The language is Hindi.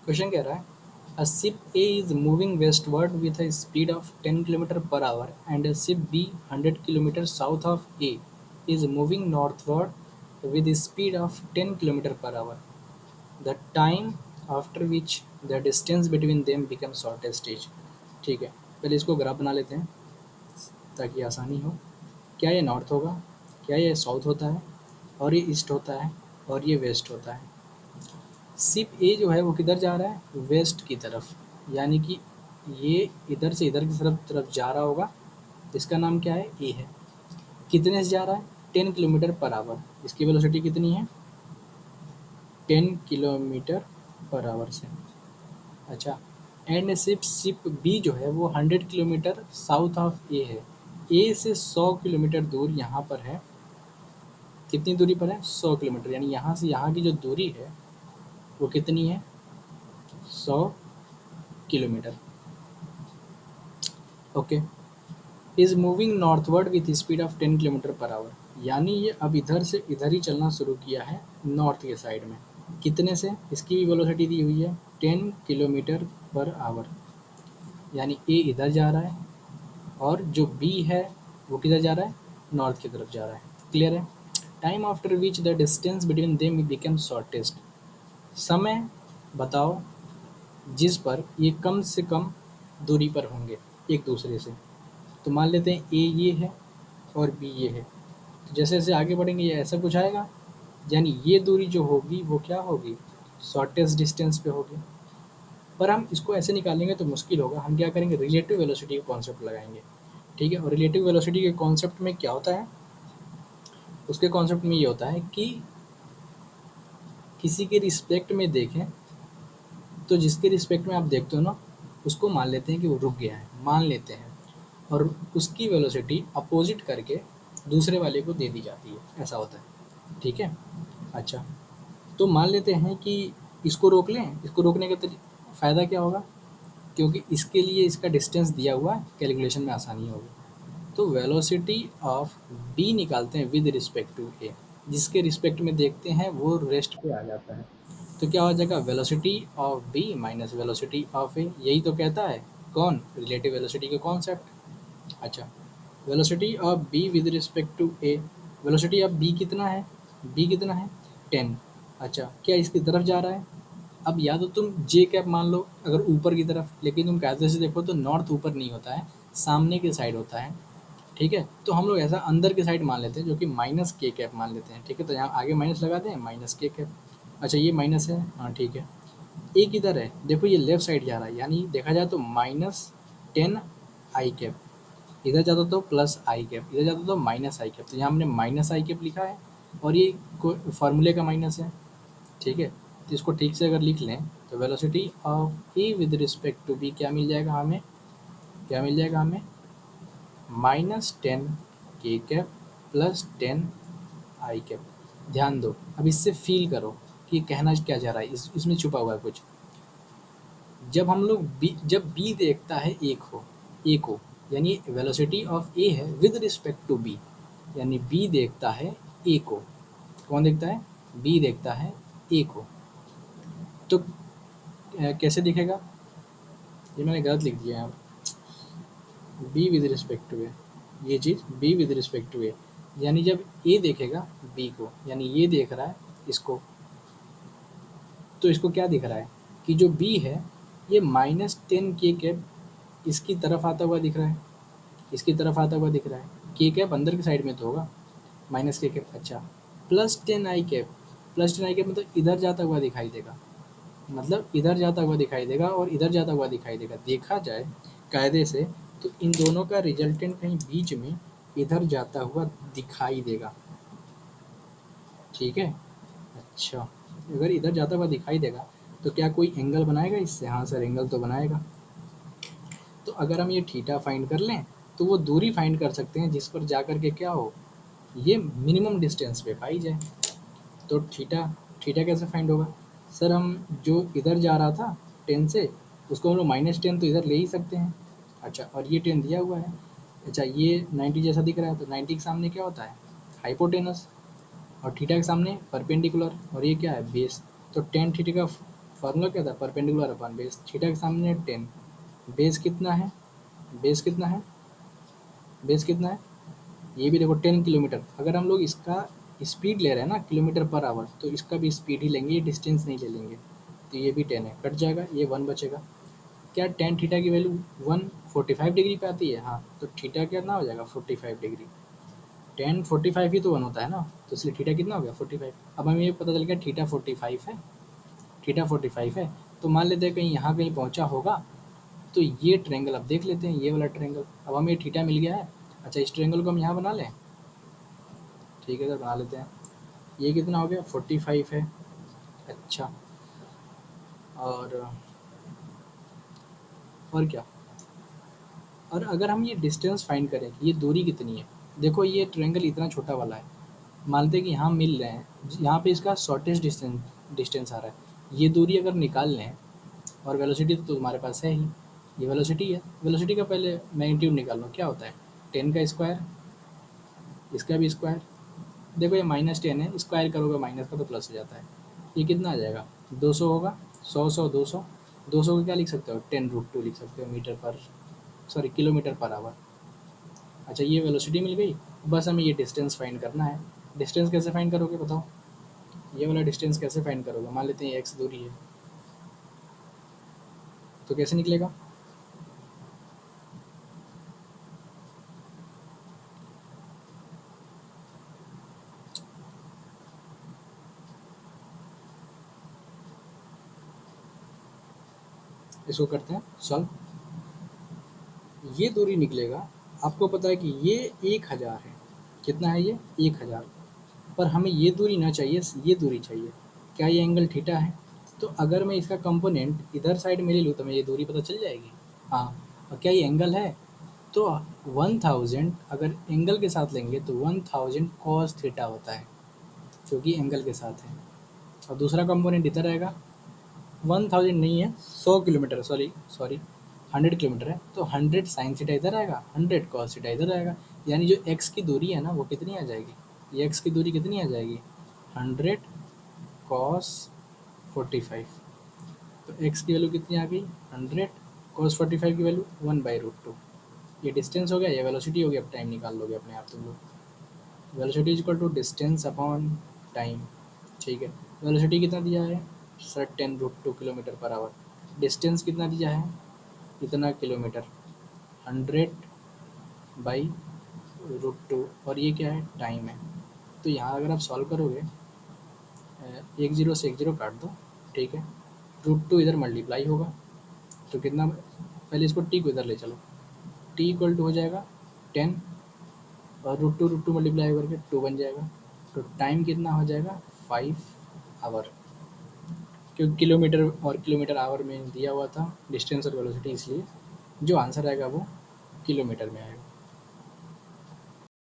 क्वेश्चन कह रहा है a ship A is moving westward with a speed of 10 km per hour and a ship B 100 km south of A is moving northward with a speed of 10 km per hour. The time after which the distance between them becomes shortest is. ठीक है, पहले इसको ग्राफ बना लेते हैं ताकि आसानी हो। क्या ये नॉर्थ होगा, क्या ये साउथ होता है, और ये ईस्ट होता है, और ये वेस्ट होता है। शिप ए जो है वो किधर जा रहा है, वेस्ट की तरफ, यानी कि ये इधर से इधर की तरफ जा रहा होगा। इसका नाम क्या है, ए है। कितने से जा रहा है, 10 किलोमीटर पर आवर। इसकी वेलोसिटी कितनी है, 10 किलोमीटर पर आवर से। अच्छा, एंड शिप बी जो है वो 100 किलोमीटर साउथ ऑफ ए है। ए से 100 किलोमीटर दूर यहाँ पर है। कितनी दूरी पर है, 100 किलोमीटर, यानी यहाँ से यहाँ की जो दूरी है वो कितनी है, 100 kilometre. Okay, is moving northward with speed of 10 kilometre per our, यानी ये अब इधर से इधर ही चलना शुरू किया है, नॉर्थ के साइड में। कितने से, इसकी भी वेलोसिटी दी हुई है 10 किलोमीटर पर आवर, यानी ए इधर जा रहा है और जो बी है वो किधर जा रहा है, नॉर्थ की तरफ जा रहा है। क्लियर है। Time after which the distance between them become shortest, समय बताओ जिस पर ये कम से कम दूरी पर होंगे एक दूसरे से। तो मान लेते हैं ए ये है और बी ये है। तो जैसे जैसे आगे बढ़ेंगे ये ऐसा कुछ आएगा, यानी ये दूरी जो होगी वो क्या होगी, शॉर्टेस्ट डिस्टेंस पे होगी। पर हम इसको ऐसे निकालेंगे तो मुश्किल होगा। हम क्या करेंगे, रिलेटिव वेलोसिटी का कॉन्सेप्ट लगाएंगे। ठीक है, और रिलेटिव वेलोसिटी के कॉन्सेप्ट में क्या होता है, उसके कॉन्सेप्ट में ये होता है कि किसी के रिस्पेक्ट में देखें तो जिसके रिस्पेक्ट में आप देखते हो ना, उसको मान लेते हैं कि वो रुक गया है, मान लेते हैं, और उसकी वेलोसिटी अपोजिट करके दूसरे वाले को दे दी जाती है, ऐसा होता है। ठीक है। अच्छा, तो मान लेते हैं कि इसको रोक लें। इसको रोकने का फ़ायदा क्या होगा, क्योंकि इसके लिए इसका डिस्टेंस दिया हुआ है, कैलकुलेशन में आसानी होगी। तो वेलोसिटी ऑफ बी निकालते हैं विद रिस्पेक्ट टू ए, जिसके रिस्पेक्ट में देखते हैं वो रेस्ट पे आ जाता है। तो क्या हो जाएगा, velocity of B minus velocity of A, यही तो कहता है कौन, रिलेटिव वेलोसिटी का कॉन्सेप्ट। अच्छा, velocity of B with respect to A, velocity of B कितना है, बी कितना है 10। अच्छा, क्या इसकी तरफ जा रहा है, अब या तो तुम जे कैप मान लो अगर ऊपर की तरफ, लेकिन तुम कायदे से देखो तो नॉर्थ ऊपर नहीं होता है, सामने के साइड होता है। ठीक है, तो हम लोग ऐसा अंदर के साइड मान लेते हैं, जो कि माइनस के कैप मान लेते हैं। ठीक है, तो यहाँ आगे माइनस लगाते हैं, माइनस के कैप। अच्छा, ये माइनस है, हाँ ठीक है। ए किधर है, देखो ये लेफ्ट साइड जा रहा है, यानी देखा जाए तो -10 आई कैप, इधर जाता तो प्लस आई कैप, इधर जाता तो माइनस आई कैप। तो यहाँ हमने माइनस आई कैप लिखा है और ये फार्मूले का माइनस है। ठीक है, तो इसको ठीक से अगर लिख लें तो velocity of A with respect to B क्या मिल जाएगा हमें, क्या मिल जाएगा हमें, -10 के कैप प्लस 10 आई कैप। ध्यान दो, अब इससे फील करो कि कहना क्या चाह रहा है, इसमें छुपा हुआ है कुछ। जब हम लोग जब बी देखता है ए को, यानी वेलोसिटी ऑफ ए है विद रिस्पेक्ट टू बी, यानी बी देखता है ए को। कौन देखता है, बी देखता है ए को। तो कैसे दिखेगा, ये मैंने गलत लिख दिया यहाँ, बी विद रिस्पेक्ट टू ए, ये चीज़ बी विद रिस्पेक्ट टू ए, यानी जब ए देखेगा बी को, यानी ये देख रहा है इसको, तो इसको क्या दिख रहा है कि जो बी है ये -10 के कैप इसकी तरफ आता हुआ दिख रहा है, इसकी तरफ आता हुआ दिख रहा है। के कैप अंदर की साइड में तो होगा, माइनस के कैप। अच्छा, +10 आई कैप, +10 आई कैप मतलब इधर जाता हुआ दिखाई देगा, मतलब इधर जाता हुआ दिखाई देगा और इधर जाता हुआ दिखाई देगा। देखा जाए कायदे से तो इन दोनों का रिजल्टेंट कहीं बीच में इधर जाता हुआ दिखाई देगा। ठीक है। अच्छा, अगर इधर जाता हुआ दिखाई देगा तो क्या कोई एंगल बनाएगा इससे, हाँ सर एंगल तो बनाएगा। तो अगर हम ये थीटा फाइंड कर लें तो वो दूरी फाइंड कर सकते हैं जिस पर जा कर के क्या हो, ये मिनिमम डिस्टेंस पे पाई जाए। तो थीटा, थीटा कैसे फाइंड होगा, सर हम जो इधर जा रहा था 10 से, उसको हम लोग -10 तो इधर ले ही सकते हैं। अच्छा, और ये 10 दिया हुआ है। अच्छा, ये 90 जैसा दिख रहा है, तो 90 के सामने क्या होता है, हाइपोटेनस, और थीटा के सामने परपेंडिकुलर, और ये क्या है, बेस। तो टेन थीटा का फार्मूला क्या था, परपेंडिकुलर अपॉन बेस, थीटा के सामने 10, बेस कितना है, बेस कितना है, बेस कितना है, ये भी देखो 10 किलोमीटर। अगर हम लोग इसका स्पीड ले रहे हैं ना किलोमीटर पर आवर, तो इसका भी स्पीड ही लेंगे, ये डिस्टेंस नहीं ले लेंगे। तो ये भी 10 है, कट जाएगा, ये 1 बचेगा। क्या टेन थीटा की वैल्यू 145 डिग्री पे आती है? हाँ, तो थीटा कितना हो जाएगा 45 डिग्री। टेन 45 ही तो 1 होता है ना, तो इसलिए थीटा कितना हो गया 45। अब हमें ये पता चल गया थीटा 45 है, थीटा 45 है। तो मान लेते हैं कहीं यहाँ कहीं पहुँचा होगा, तो ये ट्रेंगल अब देख लेते हैं, ये वाला ट्रेंगल। अब हमें ये थीटा मिल गया है। अच्छा, इस ट्रेंगल को हम यहाँ बना लें, ठीक है सर बना लेते हैं। ये कितना हो गया 45 है। अच्छा, और क्या, और अगर हम ये डिस्टेंस फाइंड करें कि ये दूरी कितनी है, देखो ये ट्रायंगल इतना छोटा वाला है, मानते हैं कि यहाँ मिल रहे हैं, यहाँ पे इसका शॉर्टेस्ट डिस्टेंस आ रहा है, ये दूरी अगर निकाल लें, और वेलोसिटी तो तुम्हारे पास है ही, ये वेलोसिटी है, वेलोसिटी का पहले मैग्नीट्यूड निकाल लो, क्या होता है 10 का स्क्वायर, इसका भी स्क्वायर। देखो ये -10 है, स्क्वायर करोगे माइनस का तो प्लस हो जाता है, ये कितना आ जाएगा 200 होगा, 100 200, 200 को क्या लिख सकते हो 10√2 लिख सकते हो मीटर पर, सॉरी किलोमीटर पर आवर। अच्छा, ये वेलोसिटी मिल गई, बस हमें ये डिस्टेंस फाइंड करना है। डिस्टेंस कैसे फाइंड करोगे बताओ, ये वाला डिस्टेंस कैसे फाइंड करोगे, मान लेते हैं x दूरी है, तो कैसे निकलेगा, इसको करते हैं सॉल्व। ये दूरी निकलेगा, आपको पता है कि ये 1000 है, कितना है ये 1000, पर हमें ये दूरी ना चाहिए, ये दूरी चाहिए। क्या ये एंगल थीटा है? तो अगर मैं इसका कंपोनेंट इधर साइड में ले लूँ तो मैं ये दूरी पता चल जाएगी। हाँ, और क्या ये एंगल है? तो 1000 अगर एंगल के साथ लेंगे तो 1000 कॉस थीटा होता है, क्योंकि एंगल के साथ है। और दूसरा कंपोनेंट इधर आएगा, 1000 नहीं है, 100 किलोमीटर, सॉरी सॉरी 100 किलोमीटर है, तो 100 साइन थीटा इधर आएगा, 100 कॉस थीटा इधर आएगा। यानी जो एक्स की दूरी है ना वो कितनी आ जाएगी, ये एक्स की दूरी कितनी आ जाएगी 100 कॉस 45। तो एक्स की वैल्यू कितनी आ गई 100, कॉस 45 की वैल्यू 1/√2। ये डिस्टेंस हो गया, ये वेलोसिटी हो गई। अब टाइम निकाल लोगे अपने आप तुम लोग, velocity is equal to distance upon time, ठीक है। वेलोसिटी कितना दिया है sir 10√2 kilometre per hour, distance कितना दिया है इतना किलोमीटर, 100/√2, और ये क्या है टाइम है। तो यहाँ अगर आप सॉल्व करोगे, एक जीरो से एक जीरो काट दो, ठीक है, √2 इधर मल्टीप्लाई होगा, तो कितना, पहले इसको टी को इधर ले चलो, टी इक्वल टू हो जाएगा 10, और √2 मल्टीप्लाई करके 2 बन जाएगा, तो टाइम कितना हो जाएगा 5 आवर, क्योंकि किलोमीटर और किलोमीटर आवर में दिया हुआ था डिस्टेंस और वेलोसिटी, इसलिए जो आंसर आएगा वो किलोमीटर में आएगा।